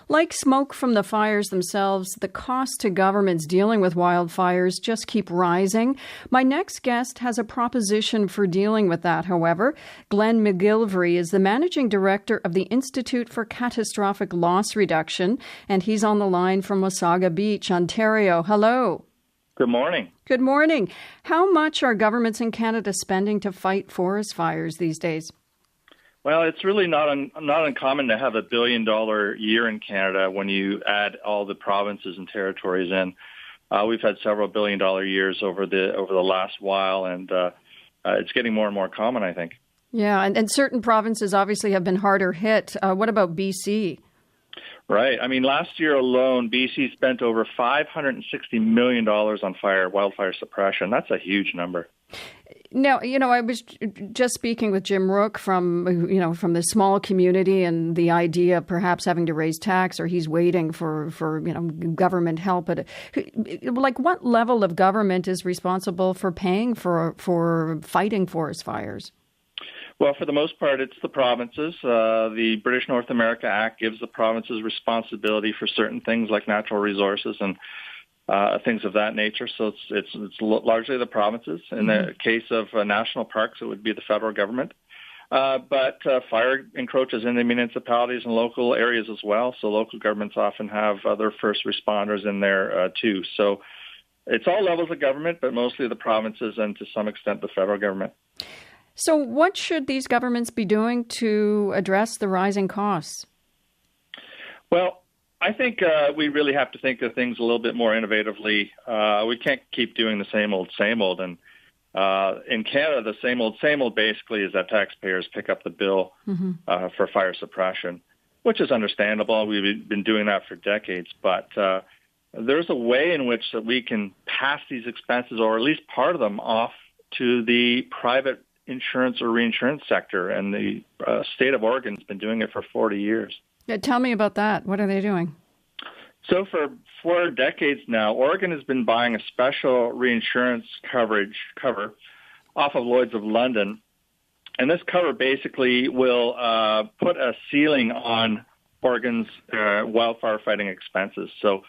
Like smoke from the fires themselves, the costs to governments dealing with wildfires just keep rising. My next guest has a proposition for dealing with that, however. Glenn McGillivray is the managing director of the Institute for Catastrophic Loss Reduction, and he's on the line from Wasaga Beach, Ontario. Hello. Good morning. Good morning. How much are governments in Canada spending to fight forest fires these days? Well, it's really not uncommon to have $1 billion year in Canada when you add all the provinces and territories in. We've had several $1 billion years over the last while, and it's getting more and more common, I think. Yeah, and certain provinces obviously have been harder hit. What about BC? Right. I mean, last year alone, BC spent over $560 million on wildfire suppression. That's a huge number. Now, I was just speaking with Jim Rook from the small community and the idea of perhaps having to raise tax, or he's waiting for government help. But like, what level of government is responsible for paying for fighting forest fires? Well, for the most part, it's the provinces. The British North America Act gives the provinces responsibility for certain things like natural resources and things of that nature. So it's largely the provinces. In the case of national parks, it would be the federal government. But fire encroaches in the municipalities and local areas as well. So local governments often have other first responders in there too. So it's all levels of government, but mostly the provinces and to some extent the federal government. So what should these governments be doing to address the rising costs? Well, I think we really have to think of things a little bit more innovatively. We can't keep doing the same old. And in Canada, the same old basically is that taxpayers pick up the bill for fire suppression, which is understandable. We've been doing that for decades. But there's a way in which that we can pass these expenses, or at least part of them, off to the private insurance or reinsurance sector. And the state of Oregon has been doing it for 40 years. Yeah, tell me about that. What are they doing? So for 4 decades now, Oregon has been buying a special reinsurance cover off of Lloyd's of London. And this cover basically will put a ceiling on Oregon's wildfire fighting expenses. So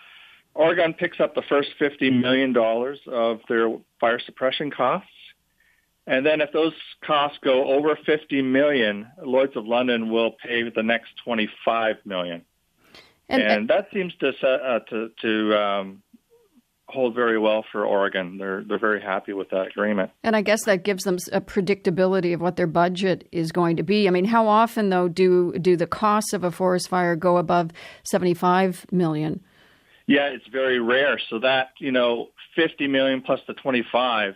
Oregon picks up the first $50 million of their fire suppression costs. And then if those costs go over $50 million, Lloyd's of London will pay the next $25 million. And that seems to hold very well for Oregon. They're very happy with that agreement. And I guess that gives them a predictability of what their budget is going to be. I mean, how often, though, do the costs of a forest fire go above $75 million? Yeah, it's very rare. So that, $50 million plus the 25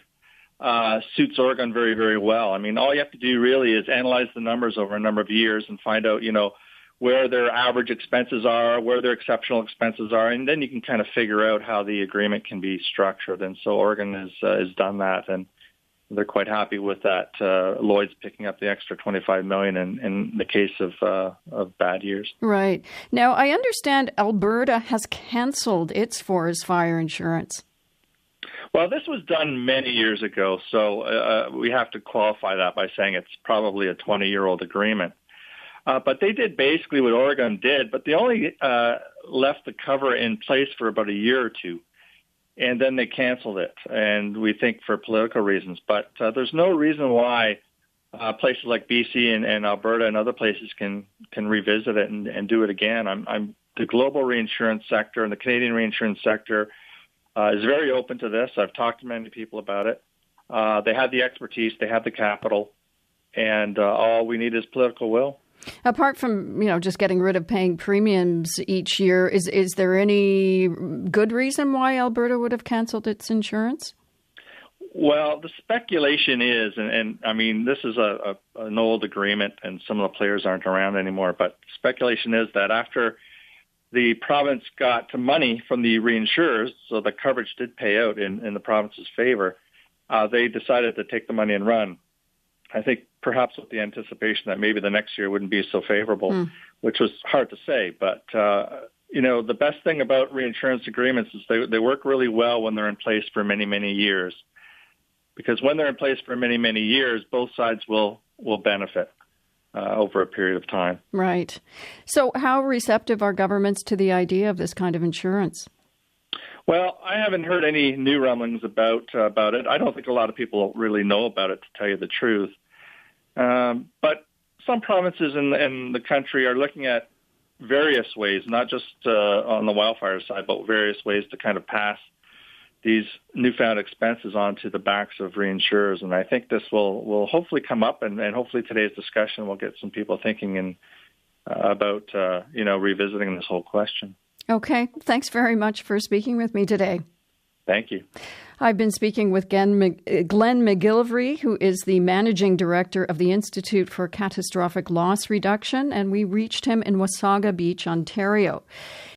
suits Oregon very, very well. I mean, all you have to do really is analyze the numbers over a number of years and find out, where their average expenses are, where their exceptional expenses are, and then you can kind of figure out how the agreement can be structured. And so Oregon has done that, and they're quite happy with that. Lloyd's picking up the extra $25 million in the case of bad years. Right. Now, I understand Alberta has canceled its forest fire insurance. Well, this was done many years ago, so we have to qualify that by saying it's probably a 20-year-old agreement. But they did basically what Oregon did, but they only left the cover in place for about a year or two, and then they canceled it, and we think for political reasons. But there's no reason why places like BC and Alberta and other places can revisit it and do it again. The global reinsurance sector and the Canadian reinsurance sector is very open to this. I've talked to many people about it. They have the expertise, they have the capital, and all we need is political will. Apart from, just getting rid of paying premiums each year, is there any good reason why Alberta would have canceled its insurance? Well, the speculation is, and I mean, this is an old agreement and some of the players aren't around anymore, but speculation is that after the province got money from the reinsurers, so the coverage did pay out in the province's favor, they decided to take the money and run. I think perhaps with the anticipation that maybe the next year wouldn't be so favorable, which was hard to say. But, the best thing about reinsurance agreements is they work really well when they're in place for many, many years. Because when they're in place for many, many years, both sides will benefit. over a period of time. Right. So how receptive are governments to the idea of this kind of insurance? Well, I haven't heard any new rumblings about it. I don't think a lot of people really know about it, to tell you the truth. But some provinces in the country are looking at various ways, not just on the wildfire side, but various ways to kind of pass these newfound expenses onto the backs of reinsurers. And I think this will hopefully come up, and hopefully today's discussion will get some people thinking about revisiting this whole question. Okay. Thanks very much for speaking with me today. Thank you. I've been speaking with Glenn McGillivray, who is the Managing Director of the Institute for Catastrophic Loss Reduction, and we reached him in Wasaga Beach, Ontario.